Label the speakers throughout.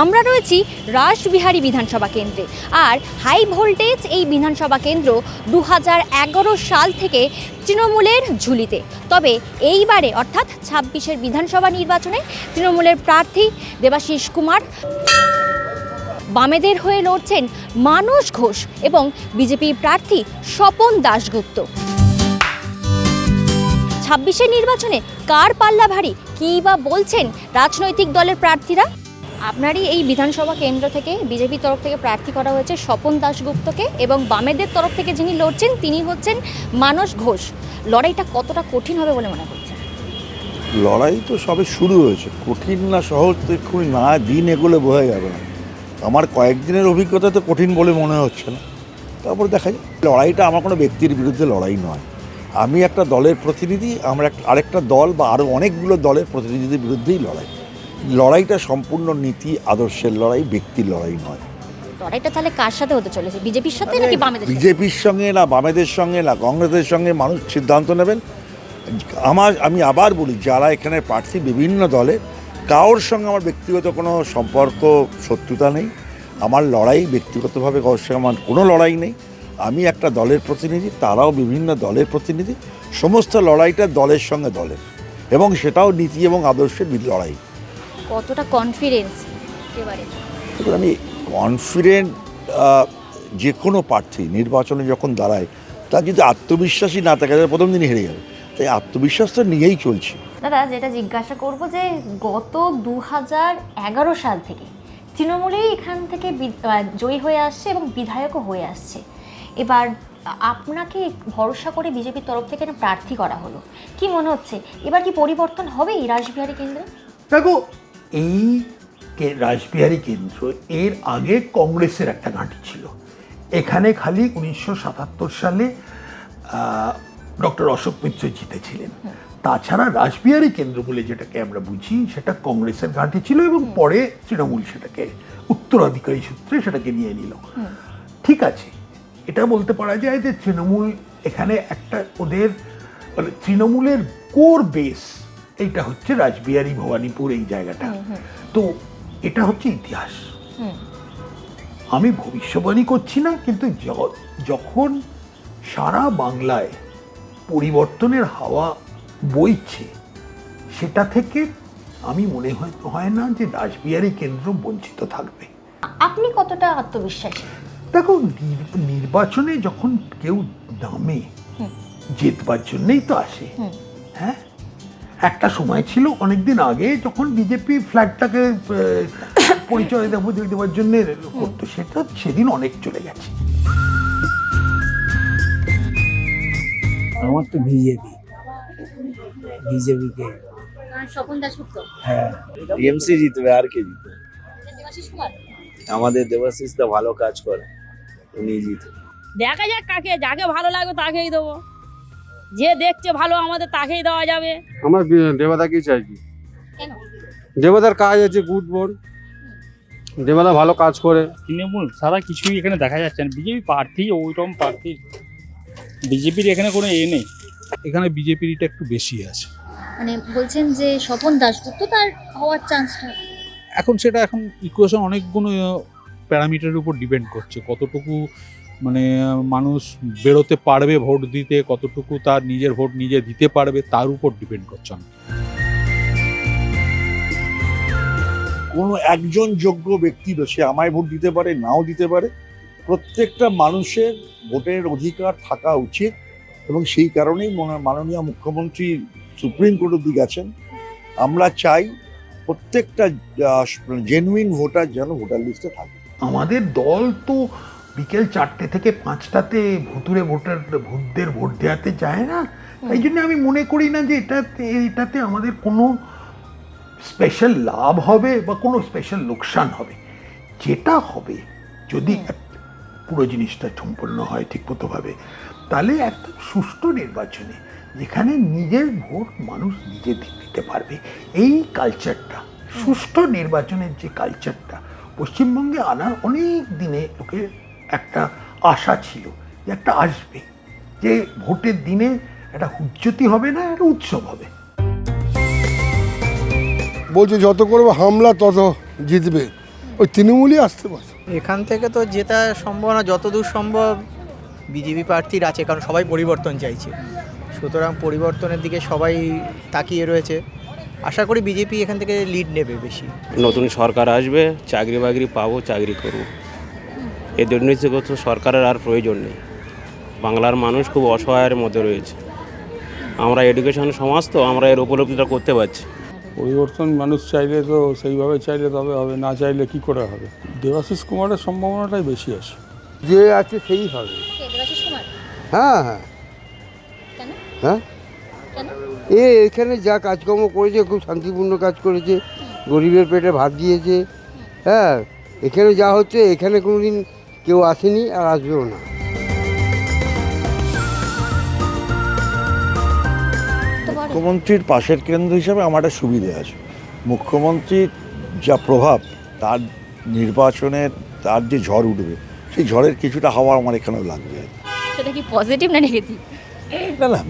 Speaker 1: আমরা রয়েছি রাসবিহারী বিধানসভা কেন্দ্রে, আর হাই ভোল্টেজ এই বিধানসভা কেন্দ্র 2011 সাল থেকে তৃণমূলের ঝুলিতে। তবে এইবারে অর্থাৎ 26-এর বিধানসভা নির্বাচনে তৃণমূলের প্রার্থী দেবাশিস কুমার, বামেদের হয়ে লড়ছেন মানস ঘোষ এবং বিজেপি প্রার্থী স্বপন দাশগুপ্ত। 26-এর নির্বাচনে কার পাল্লা ভারী, কী বা বলছেন রাজনৈতিক দলের প্রার্থীরা? আপনারই এই বিধানসভা কেন্দ্র থেকে বিজেপির তরফ থেকে প্রার্থী করা হয়েছে স্বপন দাশগুপ্তকে, এবং বামেদের তরফ থেকে যিনি লড়ছেন তিনি হচ্ছেন মানস ঘোষ। লড়াইটা কতটা কঠিন হবে বলে মনে করছেন?
Speaker 2: লড়াই তো সবে শুরু হয়েছে, কঠিন না সহজ তো এক্ষুনি না, দিন এগুলো বোঝা যাবে না। আমার কয়েকদিনের অভিজ্ঞতা তো কঠিন বলে মনে হচ্ছে না, তারপর দেখা যায়। লড়াইটা আমার কোনো ব্যক্তির বিরুদ্ধে লড়াই নয়, আমি একটা দলের প্রতিনিধি, আমরা আরেকটা দল বা আরও অনেকগুলো দলের প্রতিনিধিদের বিরুদ্ধেই লড়াই। লড়াইটা সম্পূর্ণ নীতি আদর্শের লড়াই, ব্যক্তির লড়াই নয়।
Speaker 1: লড়াইটা তাহলে কার সাথে হতে চলেছে, বিজেপির সাথে নাকি বামেদের?
Speaker 2: বিজেপির সঙ্গে না, বামেদের সঙ্গে না, কংগ্রেসের সঙ্গে মানুষ সিদ্ধান্ত নেবেন। আমি আবার বলি, যারা এখানে প্রার্থী বিভিন্ন দলে, কারোর সঙ্গে আমার ব্যক্তিগত কোনো সম্পর্ক শত্রুতা নেই। আমার লড়াই ব্যক্তিগতভাবে কারোর সঙ্গে আমার কোনো লড়াই নেই। আমি একটা দলের প্রতিনিধি, তারাও বিভিন্ন দলের প্রতিনিধি। সমস্ত লড়াইটা দলের সঙ্গে দলের, এবং সেটাও নীতি এবং আদর্শের লড়াই।
Speaker 1: কতটা কনফিডেন্স এবারে?
Speaker 2: আমি কনফিডেন্ট, যে কোনো প্রার্থী নির্বাচনে যখন দাঁড়ায় তার যদি আত্মবিশ্বাসী না থাকে তাহলে প্রথম দিনই হেরে যাবে। তাই আত্মবিশ্বাস তো নিয়েই চলছি।
Speaker 1: দাদা, যেটা জিজ্ঞাসা করব যে গত 2011 সাল থেকে তৃণমূলেই এখান থেকে জয়ী হয়ে আসছে এবং বিধায়কও হয়ে আসছে। এবার আপনাকে ভরসা করে বিজেপির তরফ থেকে প্রার্থী করা হলো, কি মনে হচ্ছে এবার কি পরিবর্তন হবে এই রাসবিহারী কেন্দ্রে?
Speaker 3: দেখো, এই রাসবিহারী কেন্দ্র এর আগে কংগ্রেসের একটা ঘাঁটি ছিল। এখানে খালি 1977 সালে ডক্টর অশোক মিত্র জিতেছিলেন। তাছাড়া রাসবিহারী কেন্দ্র বলে যেটাকে আমরা বুঝি সেটা কংগ্রেসের ঘাঁটি ছিল, এবং পরে তৃণমূল সেটাকে উত্তরাধিকারী সূত্রে সেটাকে নিয়ে নিল। ঠিক আছে, এটা বলতে পারা যায় যে তৃণমূল এখানে একটা ওদের মানে তৃণমূলের কোর বেস এইটা হচ্ছে রাসবিহারী ভবানীপুর এই জায়গাটা। তো এটা হচ্ছে ইতিহাস। আমি ভবিষ্যবাণী করছি না, কিন্তু যখন সারা বাংলায় পরিবর্তনের হাওয়া বইছে, সেটা থেকে আমি মনে হয় না যে রাসবিহারী কেন্দ্র বঞ্চিত থাকবে।
Speaker 1: আপনি কতটা আত্মবিশ্বাসী?
Speaker 3: দেখো, নির্বাচনে যখন কেউ নামে জিতবার জন্যই তো আসে। হ্যাঁ, একটা সময় ছিল অনেকদিন আগে যখন বিজেপি ফ্ল্যাগটাকে পরিচয় দেওয়ার জন্য করতো, সেটা সেদিন অনেক চলে গেছে।
Speaker 4: আমার তো বিজেপিকে
Speaker 1: স্বপন দাশগুপ্ত।
Speaker 4: হ্যাঁ, টিএমসি জিতবে, আর কে জিতবে? আমাদের দেবাশিস দা ভালো কাজ করে, উনি জিতবে।
Speaker 5: দেখা যাক, যাকে ভালো লাগবে তাকেই দেবো। যে দেখছে ভালো আমাদের তাকেই দেওয়া যাবে।
Speaker 6: আমার দেবদাকেই চাইছি।
Speaker 1: কেন?
Speaker 6: দেবদার কাজ আছে গুড বোর্ড, দেবদা ভালো কাজ করে।
Speaker 7: তৃণমূল সারা কিছুই এখানে দেখা যাচ্ছে না। বিজেপি প্রার্থী ওইরকম প্রার্থী, বিজেপির এখানে কোনো নেই।
Speaker 8: এখানে বিজেপিরটা একটু বেশি আছে।
Speaker 1: মানে বলছেন যে স্বপন দাশগুপ্ত তার হওয়ার চান্সটা?
Speaker 8: সেটা এখন ইকুয়েশন অনেকগুলো প্যারামিটারের উপর ডিপেন্ড করছে, কতটুকু মানে মানুষ বেরোতে পারবে ভোট দিতে, কতটুকু তার নিজের ভোট নিজে দিতে পারবে, তার উপর ডিপেন্ড করছে।
Speaker 2: কোনো একজন যোগ্য ব্যক্তি সে আমায় ভোট দিতে পারে, নাও দিতে পারে। প্রত্যেকটা মানুষের ভোটের অধিকার থাকা উচিত, এবং সেই কারণেই মাননীয় মুখ্যমন্ত্রী সুপ্রিম কোর্ট অবধি গেছেন। আমরা চাই প্রত্যেকটা জেনুইন ভোটার যেন ভোটার লিস্টে থাকে।
Speaker 3: আমাদের দল তো বিকেল 4টে থেকে 5টাতে ভুতুরে ভোটদের ভোট দেওয়াতে যায় না। তাই জন্য আমি মনে করি না যে এটাতে আমাদের কোনো স্পেশাল লাভ হবে বা কোনো স্পেশাল লোকসান হবে। যেটা হবে, যদি পুরো জিনিসটা সম্পন্ন হয় ঠিকমতোভাবে, তাহলে একটা সুষ্ঠু নির্বাচনে যেখানে নিজের ভোট মানুষ নিজে দিতে পারবে, এই কালচারটা, সুষ্ঠু নির্বাচনের যে কালচারটা পশ্চিমবঙ্গে আনার অনেক দিনে লোকের একটা আশা ছিল যে একটা আসবে, যে ভোটের দিনে একটা হুজ্জতি হবে না, একটা উৎসব হবে।
Speaker 9: বলছে যত করবো হামলা তত জিতবে,
Speaker 6: ওই তৃণমূলই আসতে পারে।
Speaker 9: এখান থেকে তো যেটা সম্ভাবনা যতদূর সম্ভব বিজেপি প্রার্থীর আছে, কারণ সবাই পরিবর্তন চাইছে, সুতরাং পরিবর্তনের দিকে সবাই তাকিয়ে রয়েছে। আশা করি বিজেপি এখান থেকে লিড নেবে বেশি।
Speaker 10: নতুন সরকার আসবে, চাকরি বাকরি পাবো, চাকরি করব। এই দুর্নীতিগ্রস্ত সরকারের আর প্রয়োজন নেই। বাংলার মানুষ খুব অসহায়ের মধ্যে রয়েছে। আমরা এডুকেশন সমাজ, তো আমরা এর উপলব্ধিটা করতে পারছি।
Speaker 6: পরিবর্তন মানুষ চাইলে তো সেইভাবে চাইলে তবে হবে, না চাইলে কি করে হবে? দেবাশিস কুমারের সম্ভাবনাটাই বেশি আছে। যে আছে সেই হবে। হ্যাঁ হ্যাঁ হ্যাঁ, এখানে যা কাজকর্ম করেছে খুব শান্তিপূর্ণ কাজ করেছে, গরিবের পেটে ভাত দিয়েছে। হ্যাঁ, এখানে যা হচ্ছে এখানে কোনোদিন কেউ আসেনি আর আসবেও না।
Speaker 2: মুখ্যমন্ত্রীর পাশের কেন্দ্র হিসাবে আমার একটা সুবিধে আছে। মুখ্যমন্ত্রীর যা প্রভাব, তার নির্বাচনের তার যে ঝড় উঠবে, সেই ঝড়ের কিছুটা হাওয়া আমার এখানেও লাগবে।
Speaker 1: সেটা কি পজিটিভ না নেগেটিভ?
Speaker 2: না না,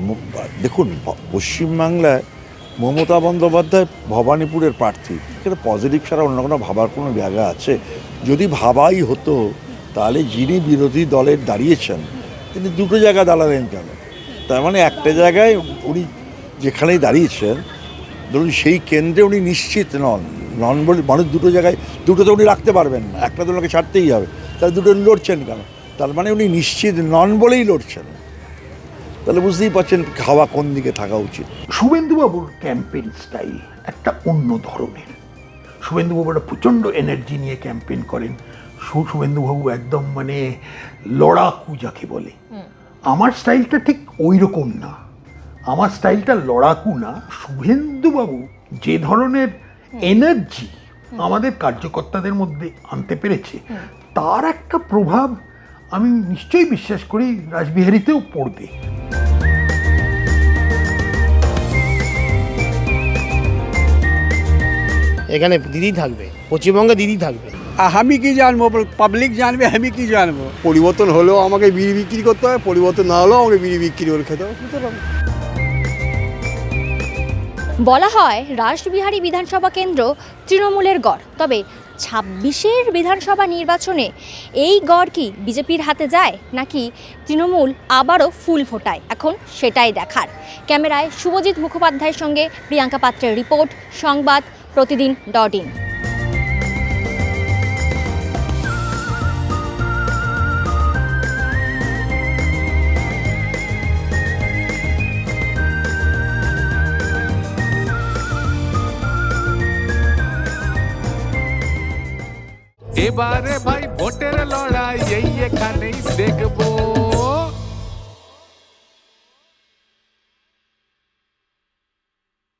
Speaker 2: দেখুন, পশ্চিমবাংলায় মমতা বন্দ্যোপাধ্যায় ভবানীপুরের প্রার্থী, এখানে পজিটিভ ছাড়া অন্য কোনো ভাবার কোনো জায়গা আছে? যদি ভাবাই হতো তাহলে যিনি বিরোধী দলের দাঁড়িয়েছেন তিনি দুটো জায়গা দাঁড়ালেন কেন? তার মানে একটা জায়গায় উনি যেখানেই দাঁড়িয়েছেন, ধরুন সেই কেন্দ্রে উনি নিশ্চিত নন বলে মানুষ দুটো জায়গায়, দুটো তো উনি রাখতে পারবেন না, একটা তো ওনাকে ছাড়তেই হবে, তাহলে দুটো লড়ছেন কেন? তার মানে উনি নিশ্চিত নন বলেই লড়ছেন। তাহলে বুঝতেই পারছেন হাওয়া কোন দিকে থাকা উচিত।
Speaker 3: শুভেন্দুবাবুর ক্যাম্পেইন স্টাইল একটা অন্য ধরনের। শুভেন্দুবাবু একটা প্রচণ্ড এনার্জি নিয়ে ক্যাম্পেইন করেন। শুভেন্দুবাবু একদম মানে লড়াকু যাকে বলে। আমার স্টাইলটা ঠিক ওই রকম না। আমার স্টাইলটা লড়াকু না। শুভেন্দুবাবু যে ধরনের এনার্জি আমাদের কার্যকর্তাদের মধ্যে আনতে পেরেছে, তার একটা প্রভাব আমি নিশ্চয়ই বিশ্বাস করি রাসবিহারীতেও পড়বে।
Speaker 9: এখানে দিদি থাকবে, পশ্চিমবঙ্গে দিদি থাকবে।
Speaker 6: আমি কি জানবো, পাবলিক জানবে, আমি কি জানবো? পরিবর্তন হলেও আমাকে বিড়ি বিক্রি করতে হবে, পরিবর্তন না হলেও আমাকে বিড়ি বিক্রি করে খেতে হবে।
Speaker 1: বলা হয় রাসবিহারী বিধানসভা কেন্দ্র তৃণমূলের গড়, তবে 26-এর বিধানসভা নির্বাচনে এই গড় কি বিজেপির হাতে যায়, নাকি তৃণমূল আবারও ফুল ফোটায়? এখন সেটাই দেখার। ক্যামেরায় শুভজিৎ মুখোপাধ্যায়ের সঙ্গে প্রিয়াঙ্কা পাত্রের রিপোর্ট, সংবাদ প্রতিদিন.in।
Speaker 11: এবারে ভাই ভোটের লড়াই এই এখানেই দেখবো।